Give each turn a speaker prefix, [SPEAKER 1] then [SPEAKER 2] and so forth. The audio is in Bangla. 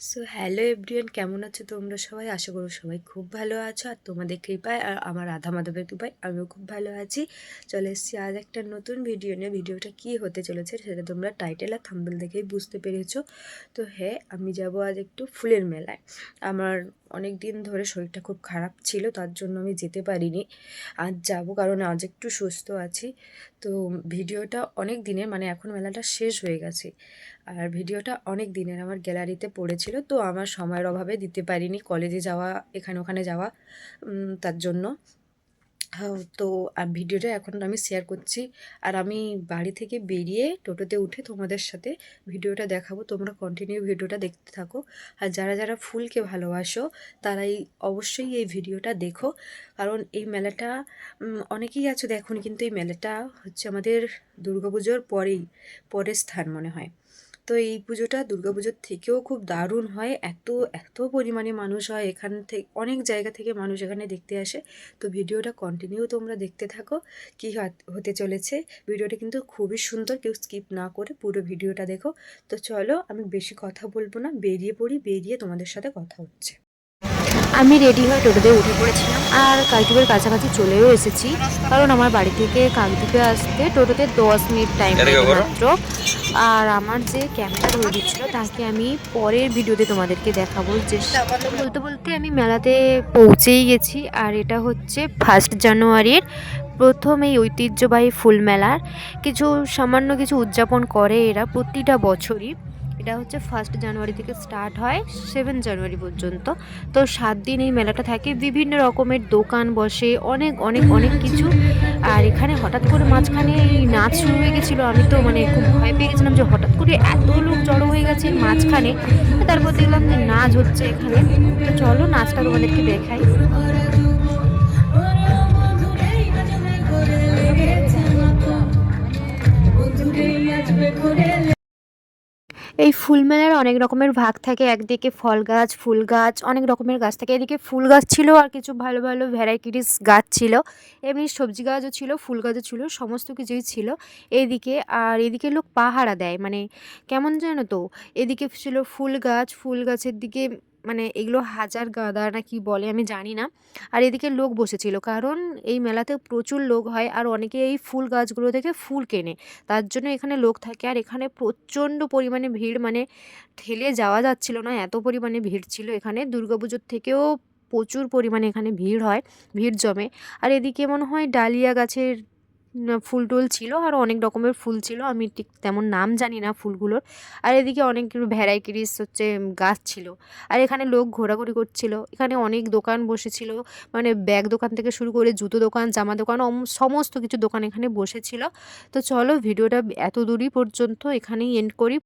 [SPEAKER 1] সো হ্যালো এভরিওয়ান, কেমন আছো তোমরা সবাই? আশা করো সবাই খুব ভালো আছো, আর তোমাদের কৃপায় আর আমার রাধা মাধবের কৃপায় আমিও খুব ভালো আছি। চলে এসেছি আজ একটা নতুন ভিডিও নিয়ে। ভিডিওটা কী হতে চলেছে সেটা তোমরা টাইটেল আর থাম্বনেল দেখেই বুঝতে পেরেছো। তো হ্যাঁ, আমি যাব আজ একটু ফুলের মেলায়। আমার অনেক দিন ধরে শরীরটা খুব খারাপ ছিল, তার জন্য আমি যেতে পারিনি। আজ যাব কারণ আজ একটু সুস্থ আছি। তো ভিডিওটা অনেক দিনের, মানে এখন মেলাটা শেষ হয়ে গেছে, আর ভিডিওটা অনেক দিনের আমার গ্যালারিতে পড়েছিল, তো আমার সময়ের অভাবে দিতে পারিনি, কলেজে যাওয়া, এখানে ওখানে যাওয়া, তার জন্য। তো ভিডিওটা এখন আমি শেয়ার করছি। আর আমি বাড়ি থেকে বেরিয়ে টোটোতে উঠে তোমাদের সাথে ভিডিওটা দেখাবো, তোমরা কন্টিনিউ ভিডিওটা দেখতে থাকো। আর যারা যারা ফুলকে ভালোবাসো তারাই অবশ্যই এই ভিডিওটা দেখো, কারণ এই মেলাটা অনেকেই আছো দেখোনি, কিন্তু এই মেলাটা হচ্ছে আমাদের দুর্গাপুজোর পরের স্থান মনে হয়। তো এই পুজোটা দুর্গাপুজোর থেকেও খুব দারুণ হয়, এত এত পরিমাণে মানুষ হয়, এখান থেকে অনেক জায়গা থেকে মানুষ এখানে দেখতে আসে। তো ভিডিওটা কন্টিনিউ তোমরা দেখতে থাকো, কী হতে চলেছে। ভিডিওটা কিন্তু খুবই সুন্দর, কেউ স্কিপ না করে পুরো ভিডিওটা দেখো। তো চলো, আমি বেশি কথা বলবো না, বেরিয়ে পড়ি, বেরিয়ে তোমাদের সাথে কথা হচ্ছে।
[SPEAKER 2] আমি রেডি হয়ে টোটোতে উঠে পড়েছিলাম আর কাকদ্বীপের কাছাকাছি চলেও এসেছি, কারণ আমার বাড়ি থেকে কাকদ্বীপে আসতে টোটোতে 10 মিনিট টাইম লাগে মাত্র। আর আমার যে ক্যামেরা ধরে দিচ্ছিল তাকে আমি পরের ভিডিওতে তোমাদেরকে দেখাবো। যে বলতে বলতে আমি মেলাতে পৌঁছেই গেছি, আর এটা হচ্ছে 1 জানুয়ারির প্রথম এই ঐতিহ্যবাহী ফুল মেলার কিছু সামান্য কিছু উদযাপন করে এরা প্রতিটা বছরই। এটা হচ্ছে 1 জানুয়ারি থেকে স্টার্ট হয় 7 জানুয়ারি পর্যন্ত। তো 7 দিন এই মেলাটা থাকে, বিভিন্ন রকমের দোকান বসে, অনেক অনেক অনেক কিছু। আর এখানে হঠাৎ করে মাঝখানে এই নাচ শুরু হয়ে গেছিলো, আমি তো মানে খুব ভয় পেয়ে গেছিলাম যে হঠাৎ করে এত লোক জড়ো হয়ে গেছে মাঝখানে। তারপর দেখলাম যে নাচ হচ্ছে এখানে। তো চলো নাচটা তোমাদেরকে দেখাই। এই ফুল মেলার অনেক রকমের ভাগ থাকে, একদিকে ফল গাছ, ফুল গাছ, অনেক রকমের গাছ থাকে। এদিকে ফুল গাছ ছিল আর কিছু ভালো ভালো ভ্যারাইটিস গাছ ছিল, এমনি সবজি গাছও ছিল, ফুল গাছও ছিল, সমস্ত কিছুই ছিল এইদিকে। আর এদিকে লোক পাহারা দেয়, মানে কেমন জানো তো, এদিকে ছিল ফুল গাছ, ফুল গাছের দিকে মানে এগুলো হাজার গাঁদা না কি বলে আমি জানি না। আর এদিকে লোক বসেছিল, কারণ এই মেলাতে প্রচুর লোক হয় আর অনেকে এই ফুল গাছগুলো থেকে ফুল কেনে, তার জন্য এখানে লোক থাকে। আর এখানে প্রচণ্ড পরিমাণে ভিড়, মানে ঠেলে যাওয়া যাচ্ছিল না, এত পরিমাণে ভিড় ছিল এখানে। দুর্গাপুজোর থেকেও প্রচুর পরিমাণে এখানে ভিড় হয়, ভিড় জমে। আর এদিকে মনে হয় ডালিয়া গাছের ফুল টুল ছিল, আর অনেক রকমের ফুল ছিল, আমি ঠিক তেমন নাম জানি না ফুলগুলোর। আর এদিকে অনেক ভ্যারাইটিস হচ্ছে গাছ ছিল। আর এখানে লোক ঘোরাঘুরি করছিল, এখানে অনেক দোকান বসেছিল, মানে ব্যাগ দোকান থেকে শুরু করে জুতো দোকান, জামা দোকান, সমস্ত কিছু দোকান এখানে বসেছিল। তো চলো ভিডিওটা এত দূরই পর্যন্ত এখানেই এন্ড করি,